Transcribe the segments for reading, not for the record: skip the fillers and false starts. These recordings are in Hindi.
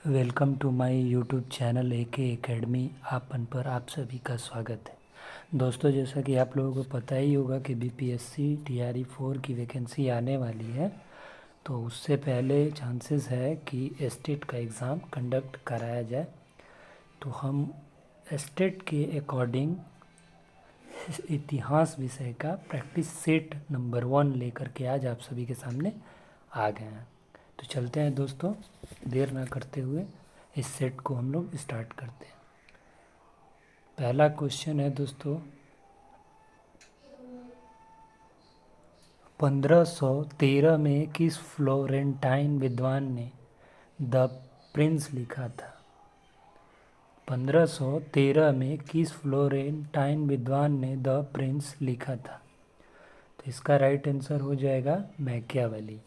Welcome to my YouTube channel AK academy आपन पर आप सभी का स्वागत है। दोस्तों, जैसा कि आप लोगों को पता ही होगा कि BPSC TRE 4 की वैकेंसी आने वाली है, तो उससे पहले चांसेस है कि स्टेट का एग्ज़ाम कंडक्ट कराया जाए। तो हम स्टेट के अकॉर्डिंग इतिहास विषय का प्रैक्टिस सेट नंबर 1 लेकर के आज आप सभी के सामने आ गए हैं। तो चलते हैं दोस्तों, देर ना करते हुए इस सेट को हम लोग स्टार्ट करते हैं। पहला क्वेश्चन है दोस्तों, 1513 में किस फ्लोरेंटाइन विद्वान ने द प्रिंस लिखा था? 1513 में किस फ्लोरेंटाइन विद्वान ने द प्रिंस लिखा था? तो इसका राइट आंसर हो जाएगा मैकियावेली।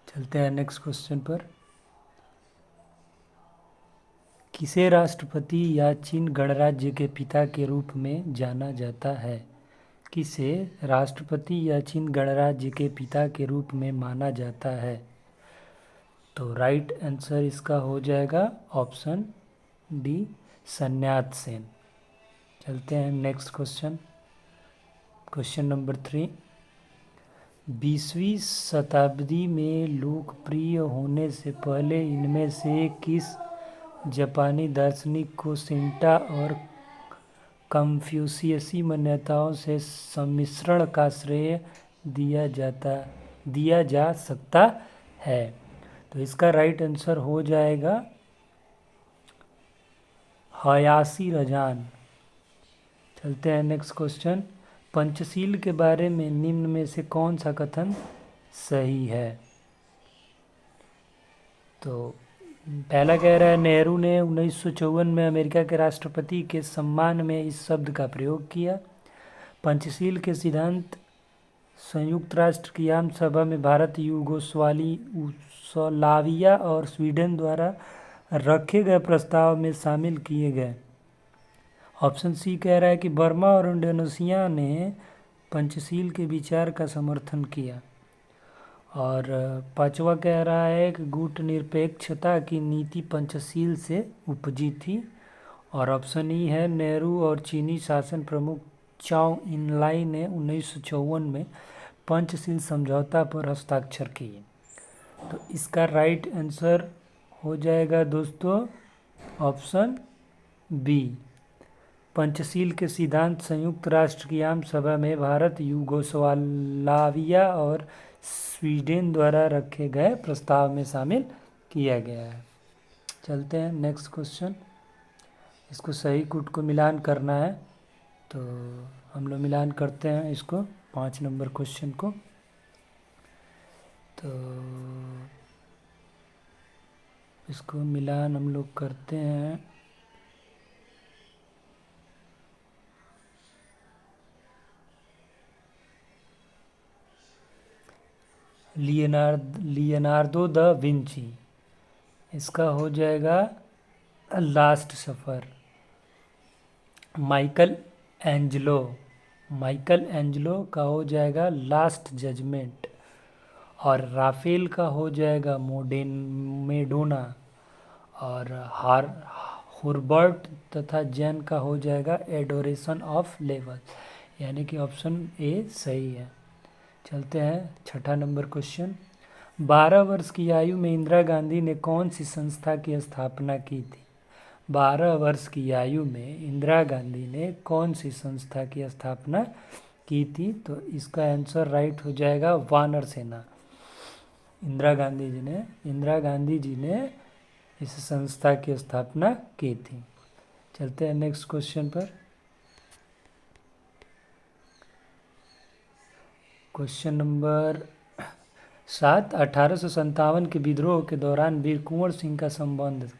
चलते हैं नेक्स्ट क्वेश्चन पर। किसे राष्ट्रपति या चीन गणराज्य के पिता के रूप में जाना जाता है? किसे राष्ट्रपति या चीन गणराज्य के पिता के रूप में माना जाता है? तो राइट आंसर इसका हो जाएगा ऑप्शन डी, सन्यात सेन। चलते हैं नेक्स्ट क्वेश्चन, क्वेश्चन नंबर 3। 20वीं शताब्दी में लोकप्रिय होने से पहले इनमें से किस जापानी दार्शनिक को शिंटो और कन्फ्यूशियसी मान्यताओं से सम्मिश्रण का श्रेय दिया जा सकता है? तो इसका राइट आंसर हो जाएगा हयाशी रजान। चलते हैं नेक्स्ट क्वेश्चन। पंचशील के बारे में निम्न में से कौन सा कथन सही है? तो पहला कह रहा है, नेहरू ने 1954 में अमेरिका के राष्ट्रपति के सम्मान में इस शब्द का प्रयोग किया। पंचशील के सिद्धांत संयुक्त राष्ट्र की आम सभा में भारत, यूगोस्लाविया और स्वीडन द्वारा रखे गए प्रस्ताव में शामिल किए गए। ऑप्शन सी कह रहा है कि बर्मा और इंडोनेशिया ने पंचशील के विचार का समर्थन किया। और पांचवा कह रहा है कि गुटनिरपेक्षता की नीति पंचशील से उपजी थी। और ऑप्शन ई है, नेहरू और चीनी शासन प्रमुख चाओ इनलाई ने 1954 में पंचशील समझौता पर हस्ताक्षर किए। तो इसका राइट आंसर हो जाएगा दोस्तों ऑप्शन बी, पंचशील के सिद्धांत संयुक्त राष्ट्र की आम सभा में भारत, यूगोस्लाविया और स्वीडन द्वारा रखे गए प्रस्ताव में शामिल किया गया है। चलते हैं नेक्स्ट क्वेश्चन। इसको सही कूट को मिलान करना है, तो हम लोग मिलान करते हैं इसको 5 नंबर क्वेश्चन को। तो इसको मिलान हम लोग करते हैं लियोनार्डो द विंची। इसका हो जाएगा लास्ट सफ़र। माइकल एंजलो का हो जाएगा लास्ट जजमेंट। और राफेल का हो जाएगा मेडोना। और हुर्बर्ट तथा जैन का हो जाएगा एडोरेशन ऑफ लेवल, यानी कि ऑप्शन ए सही है। चलते हैं छठा नंबर क्वेश्चन। 12 वर्ष की आयु में इंदिरा गांधी ने कौन सी संस्था की स्थापना की थी? 12 वर्ष की आयु में इंदिरा गांधी ने कौन सी संस्था की स्थापना की थी? तो इसका आंसर राइट हो जाएगा वानर सेना। इंदिरा गांधी जी ने इस संस्था की स्थापना की थी। चलते हैं नेक्स्ट क्वेश्चन पर। Question number 7। 1857 के विद्रोह के दौरान वीर कुंवर सिंह का संबंध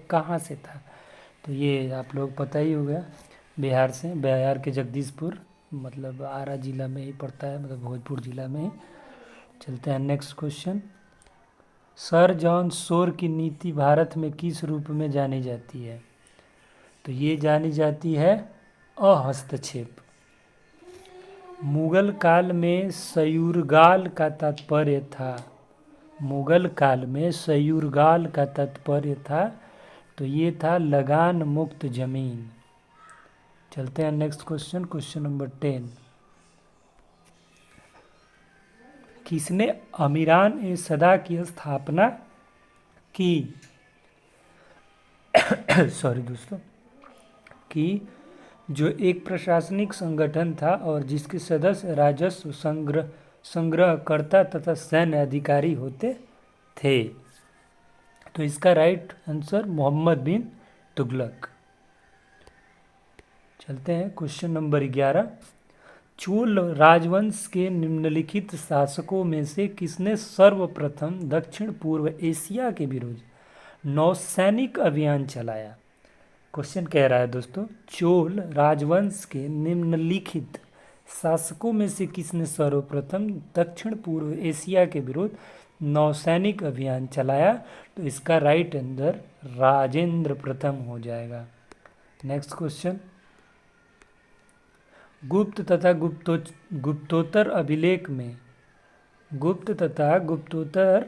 कहाँ से था? तो ये आप लोग पता ही होगा, बिहार के जगदीशपुर, आरा जिला में ही पड़ता है, भोजपुर जिला में ही। चलते हैं next question. Sir John Shore की नीति भारत में किस रूप में जानी जाती है? तो ये जानी जाती है अहस्तक्षेप। मुगल काल में सयूरगाल का तात्पर्य था। मुगल काल में सयूरगाल का तात्पर्य था, तो ये था लगान मुक्त जमीन। चलते हैं नेक्स्ट क्वेश्चन, क्वेश्चन नंबर 10। किसने अमीरान ए सदा की स्थापना की? सॉरी दोस्तों, कि जो एक प्रशासनिक संगठन था और जिसके सदस्य राजस्व संग्रहकर्ता तथा सैन्य अधिकारी होते थे। तो इसका राइट आंसर मोहम्मद बिन तुगलक। चलते हैं क्वेश्चन नंबर 11। चोल राजवंश के निम्नलिखित शासकों में से किसने सर्वप्रथम दक्षिण पूर्व एशिया के विरुद्ध नौसैनिक अभियान चलाया? क्वेश्चन कह रहा है दोस्तों, चोल राजवंश के निम्नलिखित शासकों में से किसने सर्वप्रथम दक्षिण पूर्व एशिया के विरुद्ध नौसैनिक अभियान चलाया? तो इसका राइट आंसर राजेंद्र प्रथम हो जाएगा। नेक्स्ट क्वेश्चन, गुप्त तथा गुप्तोत्तर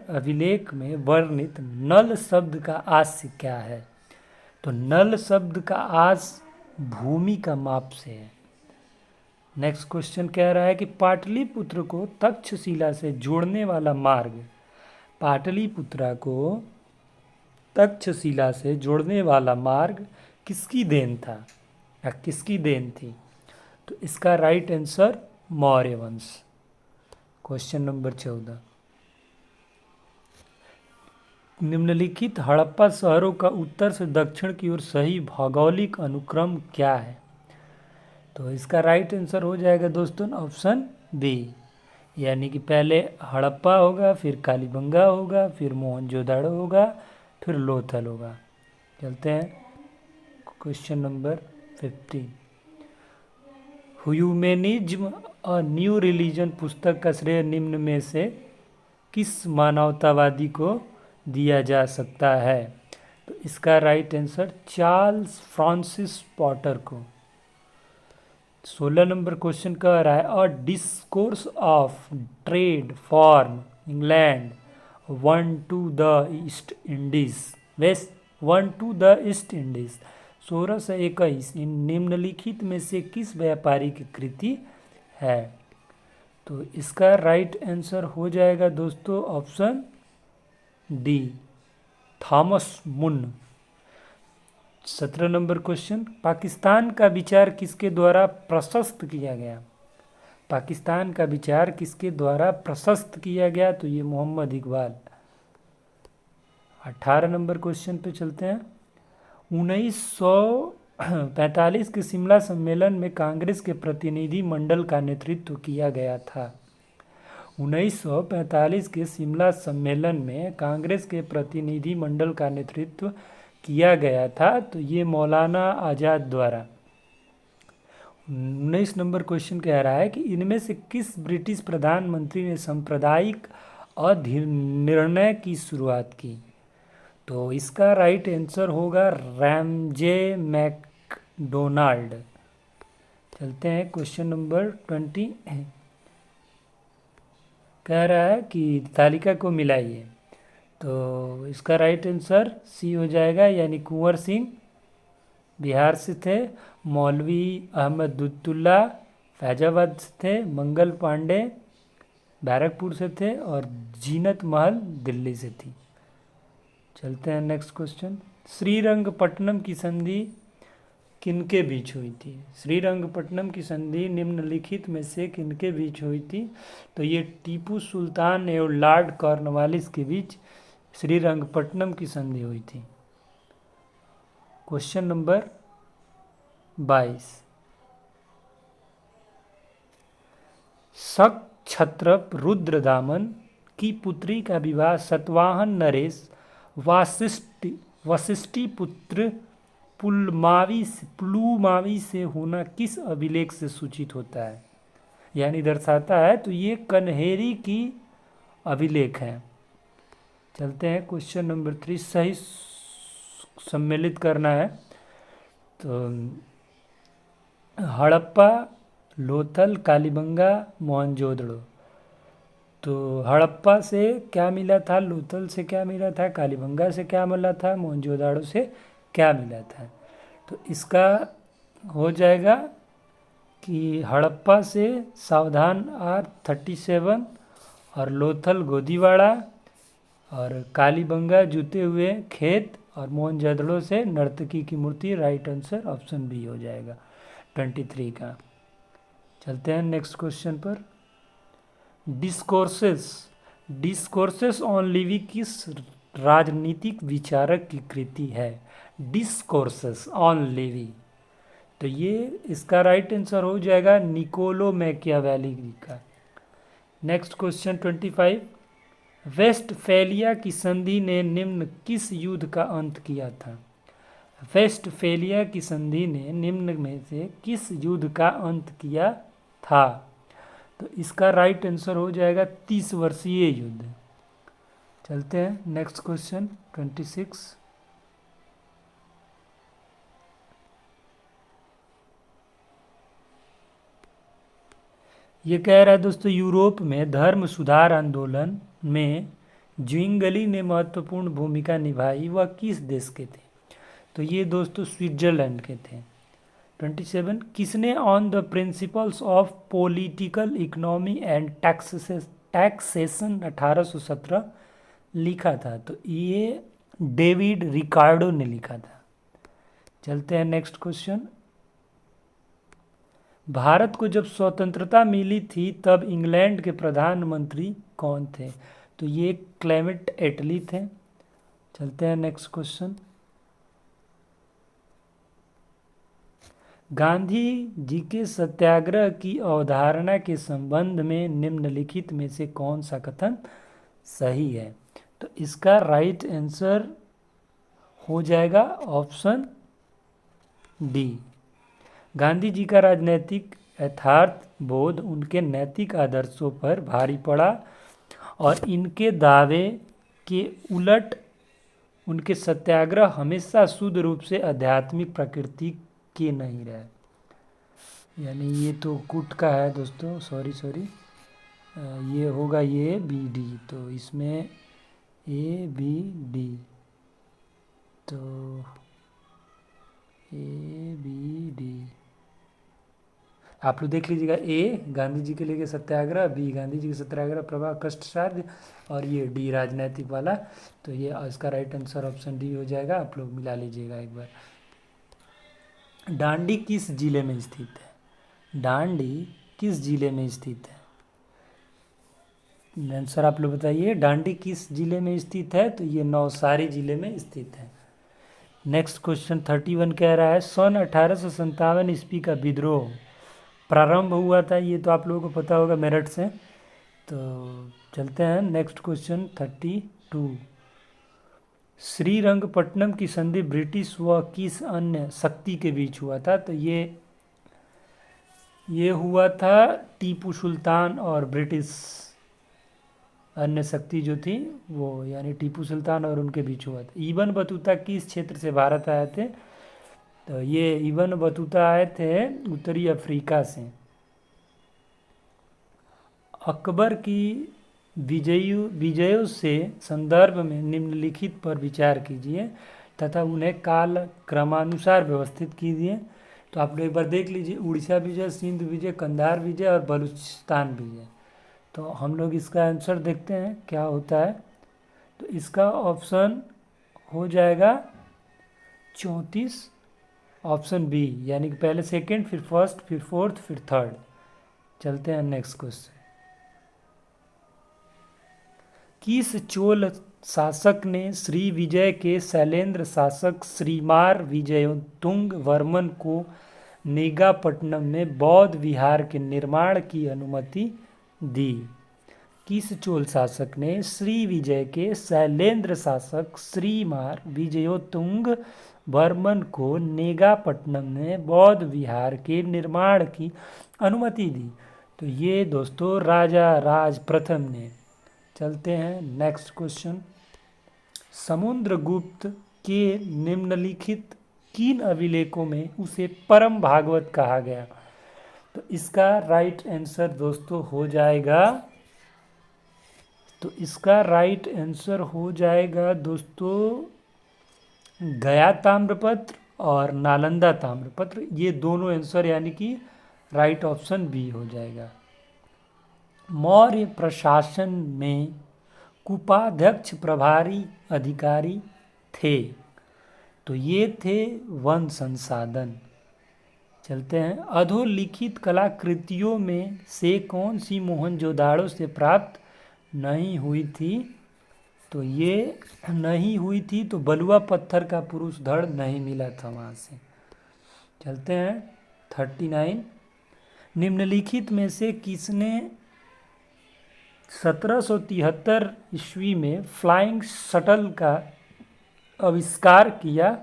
अभिलेख में वर्णित नल शब्द का आस्य क्या है? तो नल शब्द का आस भूमि का माप से है। नेक्स्ट क्वेश्चन कह रहा है कि पाटलिपुत्र को तक्षशिला से जोड़ने वाला मार्ग, पाटलिपुत्रा को तक्षशिला से जोड़ने वाला मार्ग किसकी देन था या किसकी देन थी? तो इसका राइट आंसर मौर्य वंश। Question number 14। निम्नलिखित हड़प्पा शहरों का उत्तर से दक्षिण की ओर सही भौगोलिक अनुक्रम क्या है? तो इसका राइट आंसर हो जाएगा दोस्तों ऑप्शन बी, यानी कि पहले हड़प्पा होगा, फिर कालीबंगा होगा, फिर मोहनजोदाड़ो होगा, फिर लोथल होगा। चलते हैं question number 15। Humanism a new religion पुस्तक का श्रेय निम्न में से किस मानवतावादी को दिया जा सकता है? तो इसका right answer Charles Francis Potter को। 16 नंबर क्वेश्चन कह रहा है, अ discourse of trade form England one two the east Indies West 1621 इन निम्नलिखित में से किस व्यापारी की कृति है? तो इसका राइट आंसर हो जाएगा दोस्तों ऑप्शन डी, थॉमस मुन। 17 नंबर क्वेश्चन, पाकिस्तान का विचार किसके द्वारा प्रशस्त किया गया? पाकिस्तान का विचार किसके द्वारा प्रशस्त किया गया? तो ये मोहम्मद इकबाल। 18 नंबर क्वेश्चन पे चलते हैं। 1945 के शिमला सम्मेलन में कांग्रेस के प्रतिनिधि मंडल का नेतृत्व किया गया था। 1945 के शिमला सम्मेलन में कांग्रेस के प्रतिनिधि मंडल का नेतृत्व किया गया था, तो ये मौलाना आज़ाद द्वारा। 19 नंबर क्वेश्चन कह रहा है कि इनमें से किस ब्रिटिश प्रधानमंत्री ने सांप्रदायिक अधिनिर्णय की शुरुआत की? तो इसका राइट आंसर होगा रैमजे मैकडोनाल्ड। चलते हैं क्वेश्चन नंबर 20। कह रहा है कि तालिका को मिलाइए, तो इसका राइट आंसर सी हो जाएगा, यानी कुंवर सिंह बिहार से थे, मौलवी अहमदुल्ला फैजाबाद से थे, मंगल पांडे बैरकपुर से थे और जीनत महल दिल्ली से थी। चलते हैं नेक्स्ट क्वेश्चन, श्रीरंगपट्टनम की संधि किनके बीच हुई थी? श्रीरंगपट्टनम की संधि निम्नलिखित में से किनके बीच हुई थी? तो ये टीपू सुल्तान एवं लॉर्ड कॉर्नवालिस के बीच श्रीरंगपट्टनम की संधि हुई थी। Question number 22। शक क्षत्रप रुद्रदामन की पुत्री का विवाह सतवाहन नरेश वशिष्ठी पुत्र पुलमावी से होना किस अभिलेख से सूचित होता है, यानी दर्शाता है? तो ये कन्हेरी की अभिलेख है। चलते हैं क्वेश्चन नंबर 3, सही सम्मिलित करना है। तो हड़प्पा, लोथल, कालीबंगा, मोहनजोदड़ो। तो हड़प्पा से क्या मिला था, लोथल से क्या मिला था, कालीबंगा से क्या मिला था, मोहनजोदाड़ो से क्या मिला था। तो इसका हो जाएगा कि हड़प्पा से सावधान R37 और लोथल गोदीवाड़ा और कालीबंगा जूते हुए खेत और मोहनजोदड़ो से नर्तकी की मूर्ति। राइट आंसर ऑप्शन बी हो जाएगा 23 का। चलते हैं नेक्स्ट क्वेश्चन पर। डिस्कोर्सेस डिस्कोर्सेस ऑन लिवी किस राजनीतिक विचारक की कृति है। डिस्कोर्सेस ऑन लिवी, तो ये इसका राइट आंसर हो जाएगा निकोलो मैकियावेली का। Next question 25। वेस्टफैलिया की संधि ने निम्न किस युद्ध का अंत किया था। वेस्टफैलिया की संधि ने निम्न में से किस युद्ध का अंत किया था। तो इसका राइट आंसर हो जाएगा 30 वर्षीय युद्ध। चलते हैं नेक्स्ट क्वेश्चन 26। ये कह रहा है दोस्तों, यूरोप में धर्म सुधार आंदोलन में ज्विंगली ने महत्वपूर्ण भूमिका निभाई, वह किस देश के थे। तो ये दोस्तों स्विट्जरलैंड के थे। 27। किसने on the principles of political economy and taxation 1817 लिखा था। तो ये डेविड रिकार्डो ने लिखा था। चलते हैं नेक्स्ट क्वेश्चन। भारत को जब स्वतंत्रता मिली थी तब इंग्लैंड के प्रधानमंत्री कौन थे। तो ये क्लेमेंट एटली थे। चलते हैं नेक्स्ट क्वेश्चन। गांधी जी के सत्याग्रह की अवधारणा के संबंध में निम्नलिखित में से कौन सा कथन सही है। तो इसका राइट आंसर हो जाएगा ऑप्शन डी। गांधी जी का राजनैतिक यथार्थ बोध उनके नैतिक आदर्शों पर भारी पड़ा और इनके दावे के उलट उनके सत्याग्रह हमेशा शुद्ध रूप से आध्यात्मिक प्रकृति के नहीं रहे। यानी ये तो कुट का है दोस्तों, सॉरी ये होगा ये बी डी। तो इसमें ए बी डी, तो ए बी डी आप लोग देख लीजिएगा। ए गांधी जी के लिए सत्याग्रह, बी गांधी जी के सत्याग्रह प्रभाव कष्टसाध्य, और ये डी राजनैतिक वाला। तो ये इसका राइट आंसर ऑप्शन डी हो जाएगा। आप लोग मिला लीजिएगा एक बार। डांडी किस जिले में स्थित है। डांडी किस जिले में स्थित है। आंसर आप लोग बताइए, डांडी किस जिले में स्थित है। तो ये नवसारी जिले में स्थित है। नेक्स्ट क्वेश्चन 31 कह रहा है, सन 1857 ईस्वी का विद्रोह प्रारंभ हुआ था। ये तो आप लोगों को पता होगा मेरठ से। तो चलते हैं नेक्स्ट क्वेश्चन 32। श्रीरंगपट्टनम की संधि ब्रिटिश व किस अन्य शक्ति के बीच हुआ था। तो ये हुआ था टीपू सुल्तान और ब्रिटिश अन्य शक्ति जो थी वो, यानी टीपू सुल्तान और उनके बीच हुआ था। इबन बतूता किस क्षेत्र से भारत आए थे। तो ये इबन बतूता आए थे उत्तरी अफ्रीका से। अकबर की विजयों से संदर्भ में निम्नलिखित पर विचार कीजिए तथा उन्हें काल क्रमानुसार व्यवस्थित कीजिए। तो आप लोग एक बार देख लीजिए, उड़ीसा विजय, सिंध विजय, कंधार विजय और बलूचिस्तान विजय। तो हम लोग इसका आंसर देखते हैं क्या होता है। तो इसका ऑप्शन हो जाएगा 34, ऑप्शन बी, यानी कि पहले सेकंड, फिर फर्स्ट, फिर फोर्थ, फिर थर्ड। चलते हैं नेक्स्ट क्वेश्चन। किस चोल शासक ने श्री विजय के शैलेंद्र शासक श्रीमार विजयोत्तुंग वर्मन को नेगापट्टनम में बौद्ध विहार के निर्माण की अनुमति दी। किस चोल शासक ने श्री विजय के शैलेंद्र शासक श्रीमार विजयोत्तुंग वर्मन को नेगापट्टनम में बौद्ध विहार के निर्माण की अनुमति दी। तो ये दोस्तों राजा राज प्रथम ने। चलते हैं नेक्स्ट क्वेश्चन। समुद्रगुप्त के निम्नलिखित किन अभिलेखों में उसे परम भागवत कहा गया। तो इसका राइट आंसर दोस्तों हो जाएगा तो इसका राइट आंसर हो जाएगा दोस्तों गया ताम्रपत्र और नालंदा ताम्रपत्र, ये दोनों आंसर यानी कि राइट ऑप्शन बी हो जाएगा। मौर्य प्रशासन में कुपाध्यक्ष प्रभारी अधिकारी थे, तो ये थे वन संसाधन। चलते हैं, अधोलिखित कलाकृतियों में से कौन सी मोहनजोदाड़ो से प्राप्त नहीं हुई थी? तो ये नहीं हुई थी तो बलुआ पत्थर का पुरुष धड़ नहीं मिला था वहाँ से। चलते हैं 39, निम्नलिखित में से किसने 1773 ईस्वी में फ्लाइंग शटल का आविष्कार किया?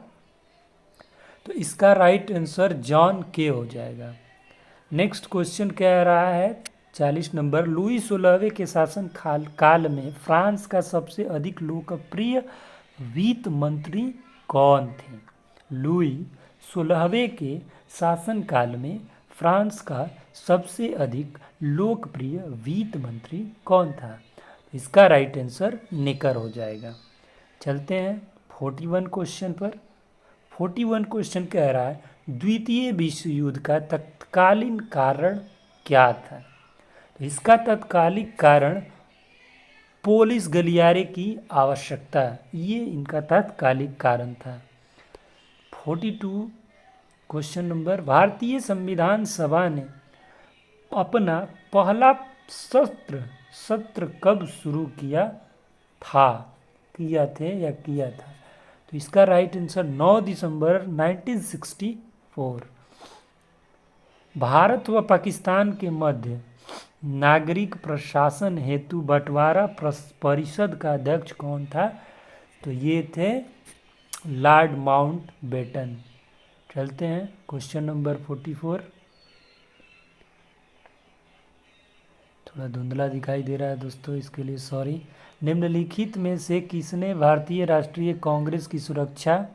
तो इसका राइट आंसर जॉन के हो जाएगा। नेक्स्ट क्वेश्चन कह रहा है 40 नंबर, लुई 16वें के शासन काल में फ्रांस का सबसे अधिक लोकप्रिय वित्त मंत्री कौन थे? लुई 16वें के शासन काल में फ्रांस का सबसे अधिक लोकप्रिय वित्त मंत्री कौन था? इसका राइट आंसर नेकर हो जाएगा। चलते हैं 41 क्वेश्चन पर। 41 क्वेश्चन कह रहा है द्वितीय विश्व युद्ध का तत्कालीन कारण क्या था? तो इसका तत्कालिक कारण पोलिस गलियारे की आवश्यकता, ये इनका तत्कालिक कारण था। 42 क्वेश्चन नंबर, भारतीय संविधान सभा ने अपना पहला सत्र कब शुरू किया था? किया था? तो इसका राइट आंसर 9 दिसंबर 1964। भारत व पाकिस्तान के मध्य नागरिक प्रशासन हेतु बंटवारा परिषद का अध्यक्ष कौन था? तो ये थे लॉर्ड माउंटबेटन। चलते हैं क्वेश्चन नंबर 44, थोड़ा धुंधला दिखाई दे रहा है दोस्तों, इसके लिए सॉरी। निम्नलिखित में से किसने भारतीय राष्ट्रीय कांग्रेस की सुरक्षा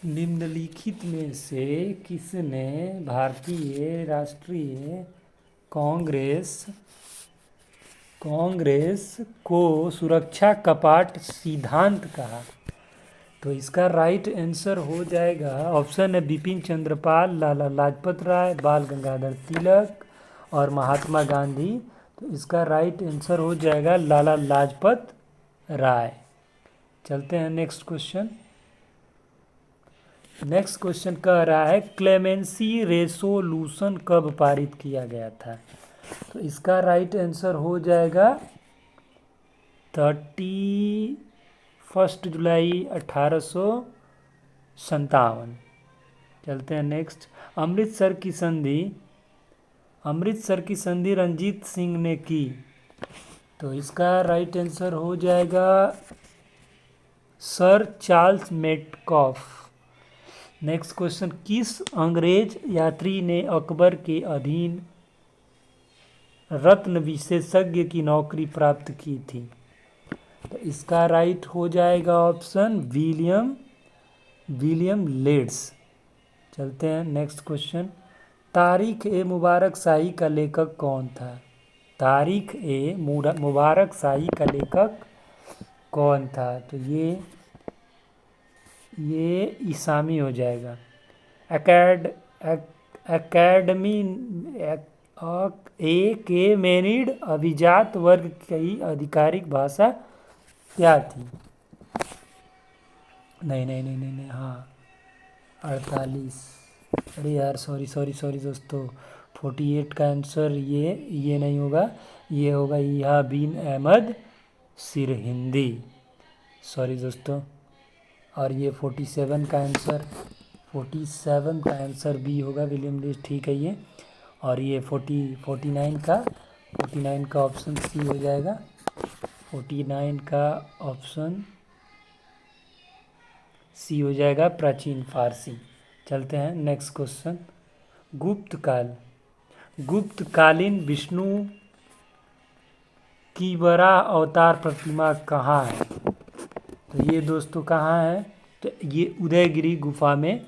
निम्नलिखित में से किसने भारतीय राष्ट्रीय कांग्रेस को सुरक्षा कपाट सिद्धांत कहा? तो इसका राइट आंसर हो जाएगा ऑप्शन है बिपिन चंद्रपाल, लाला लाजपत राय, बाल गंगाधर तिलक और महात्मा गांधी। तो इसका राइट आंसर हो जाएगा लाला लाजपत राय। चलते हैं नेक्स्ट क्वेश्चन। नेक्स्ट क्वेश्चन कह रहा है क्लेमेंसी रेसोल्यूशन कब पारित किया गया था? तो इसका राइट आंसर हो जाएगा 31 जुलाई 1857। चलते हैं नेक्स्ट, अमृतसर की संधि रंजीत सिंह ने की? तो इसका राइट आंसर हो जाएगा sir Charles Metcalfe. Next question, किस अंग्रेज यात्री ने अकबर के अधीन रत्न विशेषज्ञ की नौकरी प्राप्त की थी? तो इसका राइट हो जाएगा ऑप्शन विलियम लेड्स। चलते हैं नेक्स्ट क्वेश्चन, तारीख ए मुबारक शाही का लेखक कौन था? तारीख ए मुबारक शाही का लेखक कौन था? तो ये इसामी हो जाएगा। एकेडमी के मेनिड अभिजात वर्ग की आधिकारिक भाषा क्या थी? नहीं, हाँ 48। अरे यार सॉरी दोस्तों, 48 का आंसर ये नहीं होगा, ये होगा यहा बिन अहमद सिरहिंदी। सॉरी दोस्तों। और ये 47 का आंसर बी होगा, विलियम लेड्स, ठीक है ये। और ये 49 का ऑप्शन सी हो जाएगा। 49 का ऑप्शन सी हो जाएगा, प्राचीन फारसी। चलते हैं नेक्स्ट क्वेश्चन, गुप्तकालीन विष्णु की बरा अवतार प्रतिमा कहाँ है? तो ये दोस्तों कहाँ है? तो ये उदयगिरी गुफा में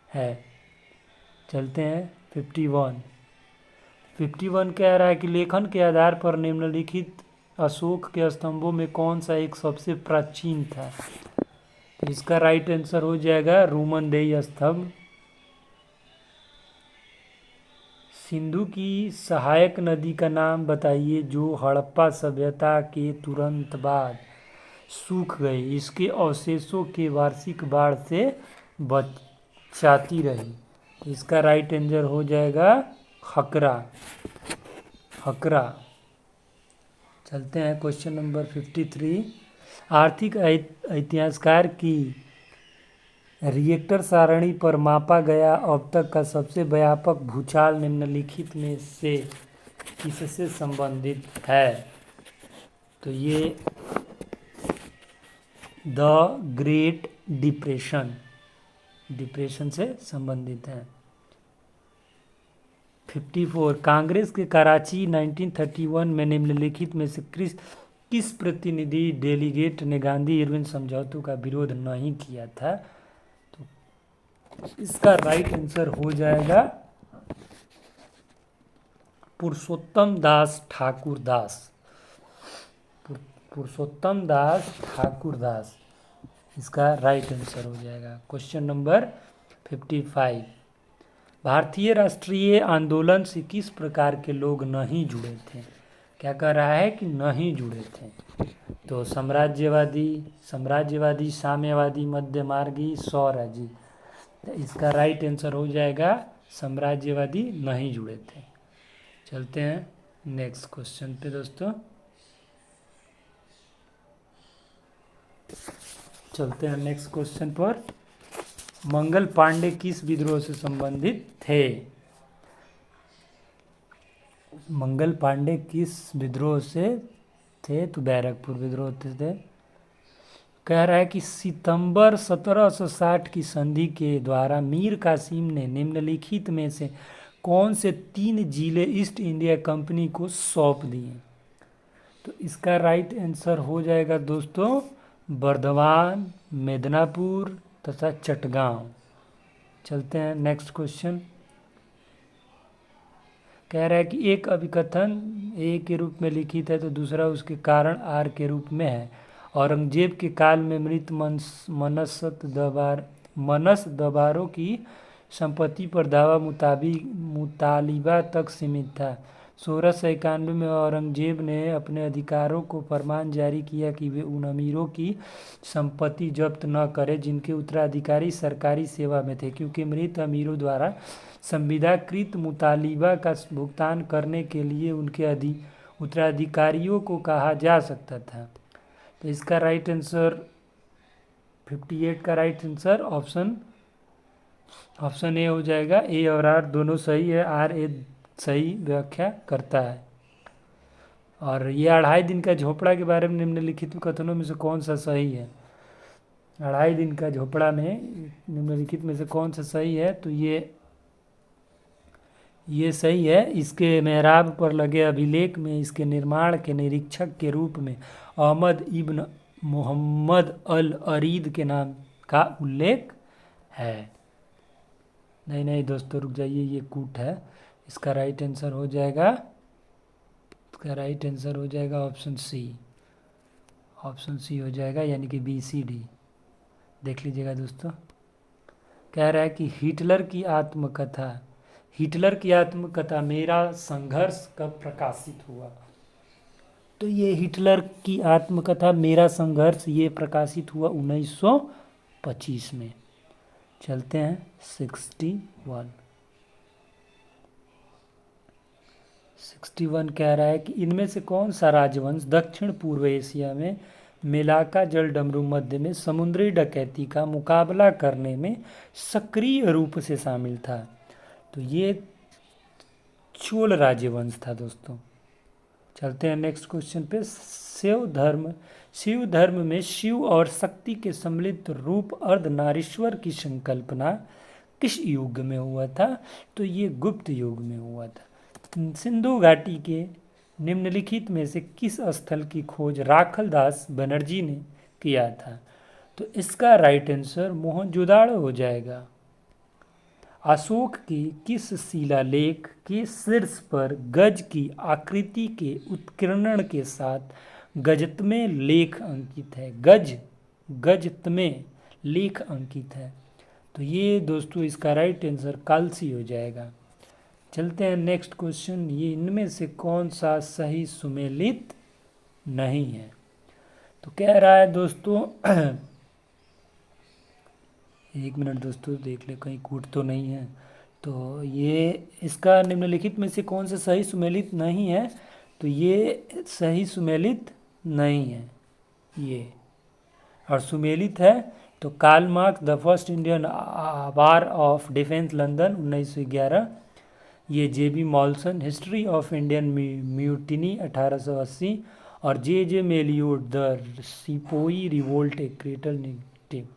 है। चलते हैं 51, 51 कह रहा है कि लेखन के आधार पर निम्नलिखित अशोक के स्तंभों में कौन सा एक सबसे प्राचीन था। तो इसका राइट आंसर हो जाएगा रोमनदेही स्तंभ। सिंधु की सहायक नदी का नाम बताइए जो हड़प्पा सभ्यता के तुरंत बाद सूख गई, इसके अवशेषों के वार्षिक बाढ़ से बचाती रही। इसका राइट आंसर हो जाएगा हकरा। हकरा। चलते हैं क्वेश्चन नंबर 53। आर्थिक इतिहासकार की रिएक्टर सारणी पर मापा गया अब तक का सबसे व्यापक भूचाल निम्नलिखित में से किससे संबंधित है। तो ये द ग्रेट डिप्रेशन से संबंधित है। 54 कांग्रेस के कराची 1931 में निम्नलिखित में से किस प्रतिनिधि डेलीगेट ने गांधी इरविन समझौतों का विरोध नहीं किया था। तो इसका राइट आंसर हो जाएगा पुरुषोत्तम दास ठाकुर दास। पुरुषोत्तम दास ठाकुर दास इसका राइट आंसर हो जाएगा। क्वेश्चन नंबर 55 भारतीय राष्ट्रीय आंदोलन से किस प्रकार के लोग नहीं जुड़े थे। क्या कह रहा है कि नहीं जुड़े थे। तो साम्राज्यवादी, साम्यवादी, मध्यमार्गी, स्वराजी। तो इसका राइट आंसर हो जाएगा साम्राज्यवादी नहीं जुड़े थे। चलते हैं नेक्स्ट क्वेश्चन पे दोस्तों। चलते हैं नेक्स्ट क्वेश्चन पर। मंगल पांडे किस विद्रोह से संबंधित थे। मंगल पांडे किस विद्रोह से थे। तो बैरकपुर विद्रोह थे। कह रहा है कि सितंबर 1760 की संधि के द्वारा मीर कासिम ने निम्नलिखित में से कौन से 3 जिले ईस्ट इंडिया कंपनी को सौंप दिए। तो इसका राइट आंसर हो जाएगा दोस्तों बर्धमान, मेदिनीपुर तथा चटगांव। चलते हैं नेक्स्ट क्वेश्चन। कह रहा है कि एक अभिकथन ए के रूप में लिखित है तो दूसरा उसके कारण आर के रूप में है। औरंगजेब के काल में मृत मनस दरबारों की संपत्ति पर दावा मुतालिबा तक सीमित था। 1691 में औरंगजेब ने अपने अधिकारों को फरमान जारी किया कि वे उन अमीरों की संपत्ति जब्त न करें जिनके उत्तराधिकारी सरकारी सेवा में थे, क्योंकि मृत अमीरों द्वारा संविदाकृत मुतालिबा का भुगतान करने के लिए उनके उत्तराधिकारियों को कहा जा सकता था। तो इसका राइट आंसर 58 का राइट आंसर ऑप्शन ए हो जाएगा। ए और आर दोनों सही है। आर ए सही व्याख्या करता है। और ये 2.5 दिन का झोपड़ा के बारे में निम्नलिखित कथनों में से कौन सा सही है। 2.5 दिन का झोपड़ा में निम्नलिखित में से कौन सा सही है। तो ये सही है। इसके मेहराब पर लगे अभिलेख में इसके निर्माण के निरीक्षक के रूप में अहमद इब्न मोहम्मद अल अरीद के नाम का उल्लेख है। नहीं दोस्तों रुक जाइए, ये कूट है। इसका राइट आंसर हो जाएगा ऑप्शन सी हो जाएगा, यानी कि BCD। देख लीजिएगा दोस्तों। कह रहा है कि हिटलर की आत्मकथा मेरा संघर्ष कब प्रकाशित हुआ। तो ये हिटलर की आत्मकथा मेरा संघर्ष ये प्रकाशित हुआ 1925 में। चलते हैं 61 कह रहा है कि इनमें से कौन सा राजवंश दक्षिण पूर्व एशिया में मेलाका जलडमरू मध्य में समुद्री डकैती का मुकाबला करने में सक्रिय रूप से शामिल था। तो ये चोल राजवंश था दोस्तों। चलते हैं नेक्स्ट क्वेश्चन पे। शिव धर्म में शिव और शक्ति के सम्मिलित रूप अर्धनारीश्वर की संकल्पना किस युग में हुआ था। तो ये गुप्त युग में हुआ था। सिंधु घाटी के निम्नलिखित में से किस स्थल की खोज राखलदास बनर्जी ने किया था। तो इसका राइट आंसर मोहनजोदाड़ो हो जाएगा। अशोक के किस शिलालेख के शीर्ष पर गज की आकृति के उत्कीर्णन के साथ गजतमे लेख अंकित है? गजतमे लेख अंकित है। तो ये दोस्तों इसका राइट आंसर कालसी हो जाएगा। चलते हैं नेक्स्ट क्वेश्चन। ये इनमें से कौन सा सही सुमेलित नहीं है? तो कह रहा है दोस्तों एक मिनट दोस्तों देख ले कहीं कूट तो नहीं है। तो ये इसका निम्नलिखित में से कौन सा सही सुमेलित नहीं है? तो ये सही सुमेलित नहीं है ये, और सुमेलित है तो Karl Marx the first Indian war of defence London 1911, ये J B. Malleson history of Indian mutiny 1880, और J Meliot the sepoy revolt a critical narrative.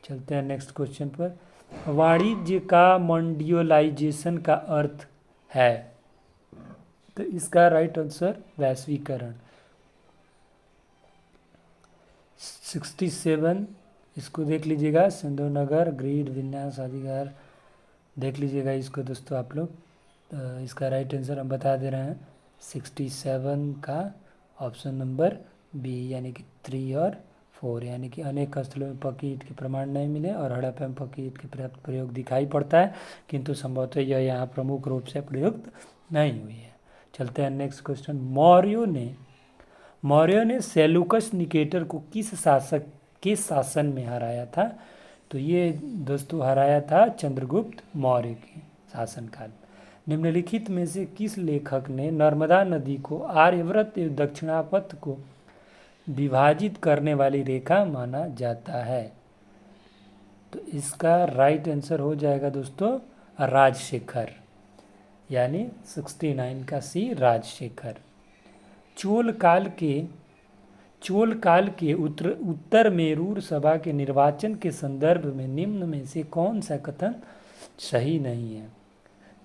चलते हैं नेक्स्ट क्वेश्चन पर। वाणिज्य का मॉन्डियलाइजेशन का अर्थ है? तो इसका राइट आंसर वैश्वीकरण। 67 इसको देख लीजिएगा, सिंधु नगर ग्रीड विन्यास अधिकार देख लीजिएगा इसको दोस्तों आप लोग। इसका राइट आंसर हम बता दे रहे हैं 67 का ऑप्शन नंबर बी, यानी कि 3 और 4, यानी कि अनेक स्थलों में पक्की ईंट के प्रमाण नहीं मिले और हड़प्पा में पक्की ईंट के पर्याप्त प्रयोग दिखाई पड़ता है, किंतु संभवतः यह यहाँ प्रमुख रूप से प्रयुक्त नहीं हुई है। चलते हैं नेक्स्ट क्वेश्चन। मौर्यों ने सेल्यूकस निकेटर को किस शासक के शासन में हराया था? तो ये दोस्तों हराया था चंद्रगुप्त मौर्य के शासनकाल। निम्नलिखित में से किस लेखक ने नर्मदा नदी को आर्यव्रत एवं दक्षिणापथ को विभाजित करने वाली रेखा माना जाता है? तो इसका राइट आंसर हो जाएगा दोस्तों राजशेखर, यानी 69 का सी राजशेखर। चोल काल के उत्तर मेरूर सभा के निर्वाचन के संदर्भ में निम्न में से कौन सा कथन सही नहीं है?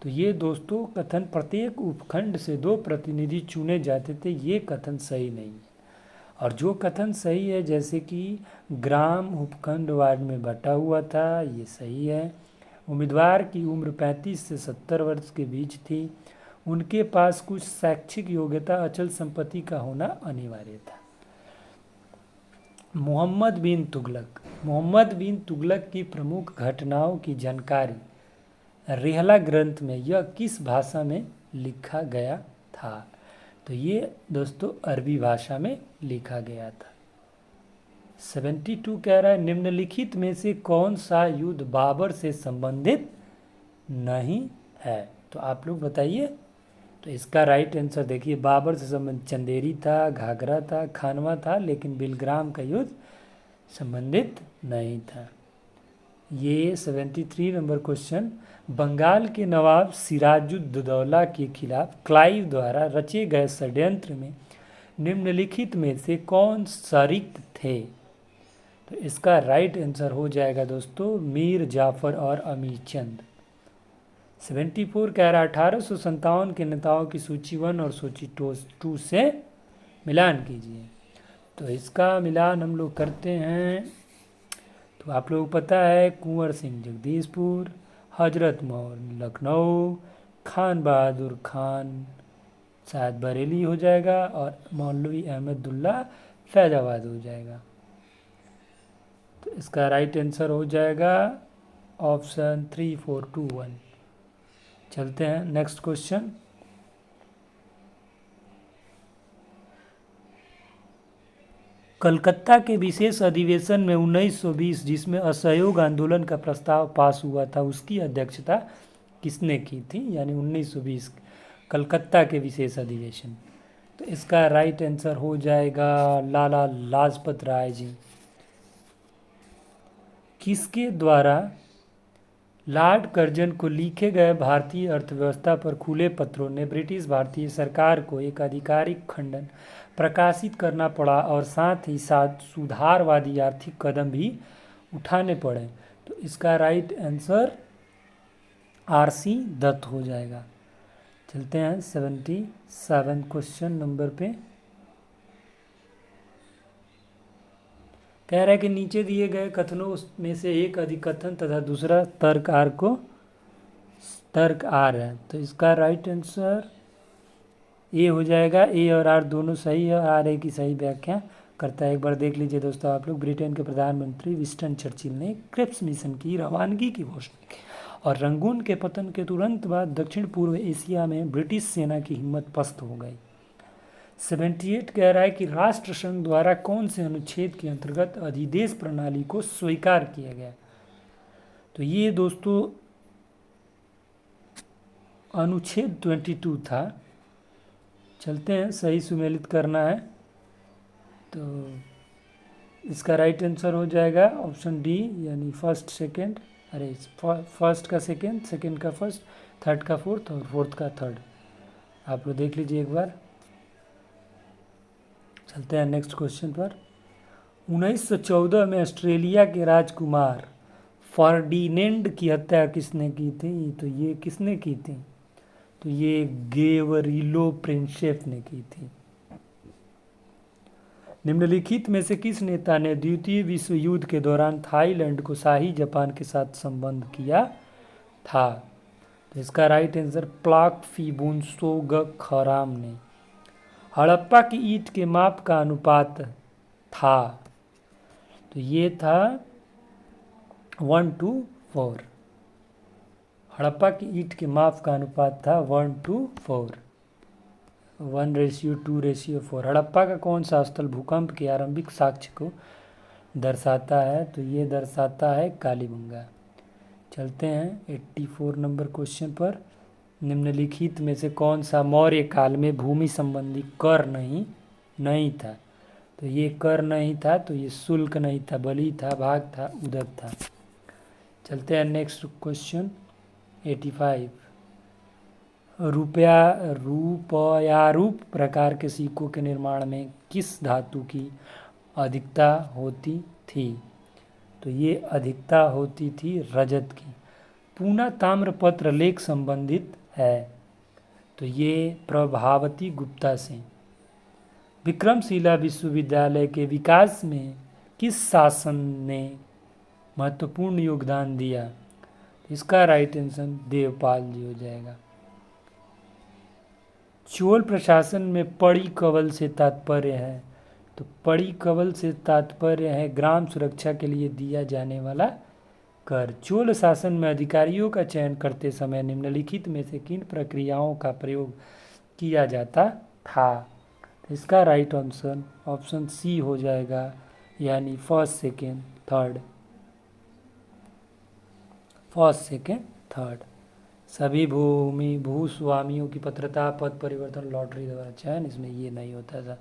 तो ये दोस्तों कथन प्रत्येक उपखंड से 2 प्रतिनिधि चुने जाते थे, ये कथन सही नहीं है। और जो कथन सही है जैसे कि ग्राम उपखंड वार्ड में बटा हुआ था, ये सही है। उम्मीदवार की उम्र 35 से 70 वर्ष के बीच थी। उनके पास कुछ शैक्षिक योग्यता, अचल संपत्ति का होना अनिवार्य था। मोहम्मद बिन तुगलक की प्रमुख घटनाओं की जानकारी रिहला ग्रंथ में यह किस भाषा में लिखा गया था? तो ये दोस्तों अरबी भाषा में लिखा गया था। 72 कह रहा है निम्नलिखित में से कौन सा युद्ध बाबर से संबंधित नहीं है? तो आप लोग बताइए। तो इसका राइट आंसर देखिए, बाबर से संबंधित चंदेरी था, घाघरा था, खानवा था, लेकिन बिलग्राम का युद्ध संबंधित नहीं था। ये 73 नंबर क्वेश्चन। बंगाल के नवाब सिराजुद्दौला के खिलाफ क्लाइव द्वारा रचे गए षड्यंत्र में निम्नलिखित में से कौन शरीक थे? तो इसका राइट आंसर हो जाएगा दोस्तों मीर जाफर और अमीर चंद। 74 कह रहा 1857 के नेताओं की सूची 1 और सूची 2 से मिलान कीजिए। तो इसका मिलान हम लोग करते हैं। तो आप लोग पता है कुंवर सिंह जगदीशपुर, हजरत मोहन लखनऊ, खान बहादुर खान शायद बरेली हो जाएगा, और मौलवी अहमदुल्ला फैजाबाद हो जाएगा। तो इसका राइट आंसर हो जाएगा ऑप्शन 3, 4, 2, 1। चलते हैं नेक्स्ट क्वेश्चन। कलकत्ता के विशेष अधिवेशन में 1920 जिसमें असहयोग आंदोलन का प्रस्ताव पास हुआ था, उसकी अध्यक्षता किसने की थी? यानी 1920 कलकत्ता के विशेष अधिवेशन। तो इसका राइट आंसर हो जाएगा लाला लाजपत राय जी। किसके द्वारा लॉर्ड कर्जन को लिखे गए भारतीय अर्थव्यवस्था पर खुले पत्रों ने ब्रिटिश भारतीय सरकार को एक आधिकारिक खंडन प्रकाशित करना पड़ा, और साथ ही साथ सुधारवादी आर्थिक कदम भी उठाने पड़े? तो इसका राइट आंसर आर.सी. दत्त हो जाएगा। चलते हैं 77 क्वेश्चन नंबर पे। कह रहा है कि नीचे दिए गए कथनों में से एक अधिकथन तथा दूसरा तर्क आर को तर्क आर है। तो इसका राइट आंसर ए हो जाएगा। ए और आर दोनों सही है, आर ए की सही व्याख्या करता है। एक बार देख लीजिए दोस्तों आप लोग, ब्रिटेन के प्रधानमंत्री विंस्टन चर्चिल ने क्रिप्स मिशन की रवानगी की घोषणा की और रंगून के पतन के तुरंत बाद दक्षिण पूर्व एशिया में ब्रिटिश सेना की हिम्मत पस्त हो गई। 78 कह रहा है कि राष्ट्र संघ द्वारा कौन से अनुच्छेद के अंतर्गत अधिदेश प्रणाली को स्वीकार किया गया। तो ये दोस्तों अनुच्छेद 22 था। चलते हैं, सही सुमेलित करना है। तो इसका राइट आंसर हो जाएगा ऑप्शन डी, यानी फर्स्ट सेकंड, अरे फर्स्ट का सेकंड, सेकंड का फर्स्ट, थर्ड का फोर्थ और फोर्थ का थर्ड। आप लोग देख लीजिए एक बार। चलते हैं नेक्स्ट क्वेश्चन पर। 1914 में ऑस्ट्रेलिया के राजकुमार फर्डिनेंड की हत्या किसने की थी। तो ये किसने की थी, तो ये गेवरिलो प्रिंसेप ने की थी। निम्नलिखित में से किस नेता ने द्वितीय विश्व युद्ध के दौरान थाईलैंड को शाही जापान के साथ संबंध किया था। तो इसका राइट आंसर प्लाक्फिबुंसोगखराम ने। हड़प्पा की ईंट के माप का अनुपात था, तो ये था 1:4। हड़प्पा की ईंट के माप का अनुपात था 1:4, 1:2:4। हड़प्पा का कौन सा स्थल भूकंप के आरंभिक साक्ष्य को दर्शाता है। तो ये दर्शाता है कालीबंगा। चलते हैं 84 नंबर क्वेश्चन पर। निम्नलिखित में से कौन सा मौर्य काल में भूमि संबंधी कर नहीं था। तो ये कर नहीं था, तो ये शुल्क नहीं था, बलि था, भाग था, उदक था। चलते हैं नेक्स्ट क्वेश्चन 85। रूपयारूप प्रकार के सिक्कों के निर्माण में किस धातु की अधिकता होती थी। तो ये अधिकता होती थी रजत की। पूना ताम्रपत्र लेख संबंधित है। तो ये प्रभावती गुप्ता से। विक्रमशिला विश्वविद्यालय के विकास में किस शासन ने महत्वपूर्ण योगदान दिया। इसका राइट आंसर देवपाल जी हो जाएगा। चोल प्रशासन में पड़ी कवल से तात्पर्य है। तो पड़ी कवल से तात्पर्य है ग्राम सुरक्षा के लिए दिया जाने वाला कर। चोल शासन में अधिकारियों का चयन करते समय निम्नलिखित में से किन प्रक्रियाओं का प्रयोग किया जाता था। तो इसका राइट आंसर ऑप्शन सी हो जाएगा, यानी first second third. First second third. सभी भूस्वामियों की पात्रता, पद परिवर्तन, लॉटरी द्वारा चयन, इसमें ये नहीं होता था।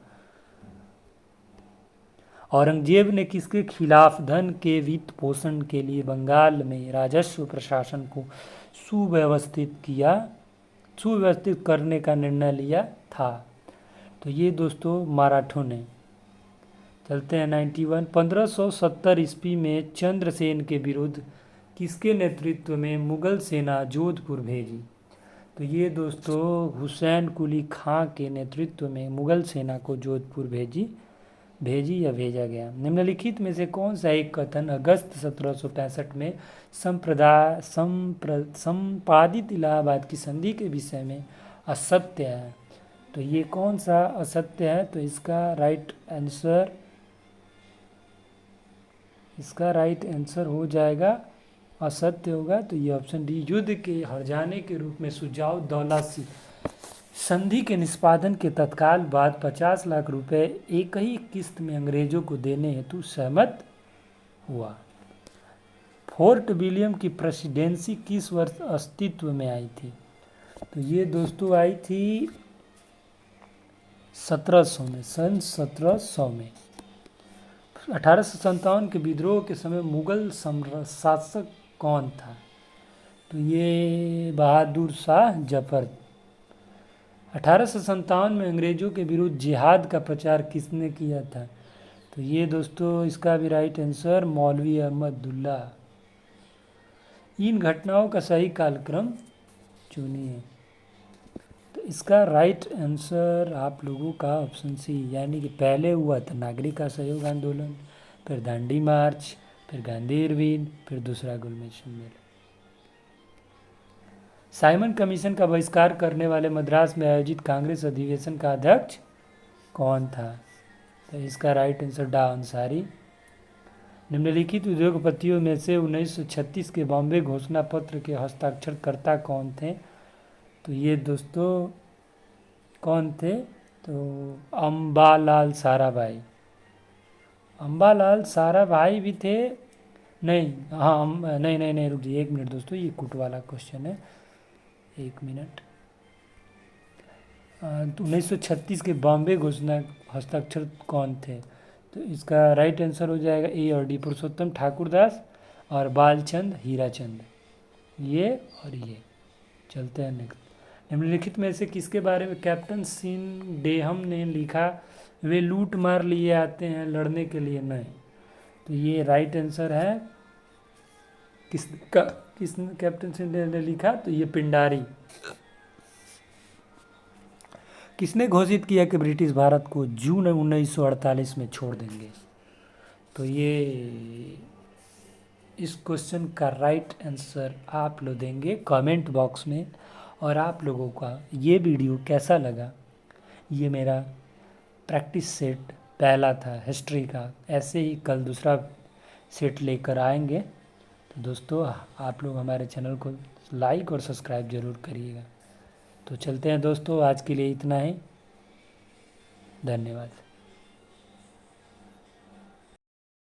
औरंगजेब ने किसके खिलाफ धन के वित्त पोषण के लिए बंगाल में राजस्व प्रशासन को सुव्यवस्थित करने का निर्णय लिया था। तो ये दोस्तों मराठों ने। चलते हैं 91। 1570 ईस्वी में चंद्रसेन के विरुद्ध किसके नेतृत्व में मुगल सेना जोधपुर भेजी। तो ये दोस्तों हुसैन कुली खां के नेतृत्व में मुगल सेना को जोधपुर भेजी या भेजा गया। निम्नलिखित में से कौन सा एक कथन अगस्त 1765 में संपादित इलाहाबाद की संधि के विषय में असत्य है। तो ये कौन सा असत्य है। तो इसका राइट आंसर हो जाएगा, असत्य होगा। तो ये ऑप्शन डी, युद्ध के हार जाने के रूप में सुजाउ दौला संधि के निष्पादन के तत्काल बाद 50 लाख रुपए एक ही किस्त में अंग्रेजों को देने हेतु सहमत हुआ। फोर्ट विलियम की प्रेसिडेंसी किस वर्ष अस्तित्व में आई थी। तो ये दोस्तों आई थी 1700 में, सन 1700 में। 1857 के विद्रोह के समय मुगल शासक कौन था। तो ये बहादुर शाह जफर। 1857 में अंग्रेजों के विरुद्ध जिहाद का प्रचार किसने किया था। तो ये दोस्तों इसका भी राइट आंसर मौलवी अहमदुल्ला। इन घटनाओं का सही कालक्रम चुनिए। तो इसका राइट आंसर आप लोगों का ऑप्शन सी, यानी कि पहले हुआ था नागरिक असहयोग आंदोलन, फिर दांडी मार्च, फिर गांधी इरविन, फिर दूसरा गुलमेज सम्मेलन। साइमन कमीशन का बहिष्कार करने वाले मद्रास में आयोजित कांग्रेस अधिवेशन का अध्यक्ष कौन था? तो इसका राइट आंसर डा अंसारी। निम्नलिखित उद्योगपतियों में से 1936 के बॉम्बे घोषणा पत्र के हस्ताक्षरकर्ता कौन थे? तो ये दोस्तों कौन थे? तो अम्बालाल साराभाई। अम्बालाल साराभाई भी थे। नहीं, हाँ, नहीं नहीं नहीं, रुक जाइए 1 मिनट दोस्तों, ये कुट वाला क्वेश्चन है, 1 मिनट। तो 1936 के बॉम्बे घोषणा हस्ताक्षर कौन थे? तो इसका राइट आंसर हो जाएगा ए और डी, पुरुषोत्तम ठाकुरदास और बालचंद हीराचंद, ये और ये। चलते हैं नेक्स्ट। निम्नलिखित में से किसके बारे में कैप्टन सीन डेहम ने लिखा, वे लूट मार लिए आते हैं लड़ने के लिए नहीं? तो ये राइट आंसर है। किसने कैप्टन सीन डेहम ने लिखा? तो ये पिंडारी। किसने घोषित किया कि ब्रिटिश भारत को जून 1948 में छोड़ देंगे? तो ये इस क्वेश्चन का राइट आंसर आप लोग देंगे कमेंट बॉक्स में। और आप लोगों का ये वीडियो कैसा लगा? ये मेरा प्रैक्टिस सेट पहला था हिस्ट्री का, ऐसे ही कल दूसरा सेट लेकर आएंगे। तो दोस्तों आप लोग हमारे चैनल को लाइक और सब्सक्राइब ज़रूर करिएगा। तो चलते हैं दोस्तों, आज के लिए इतना ही। धन्यवाद।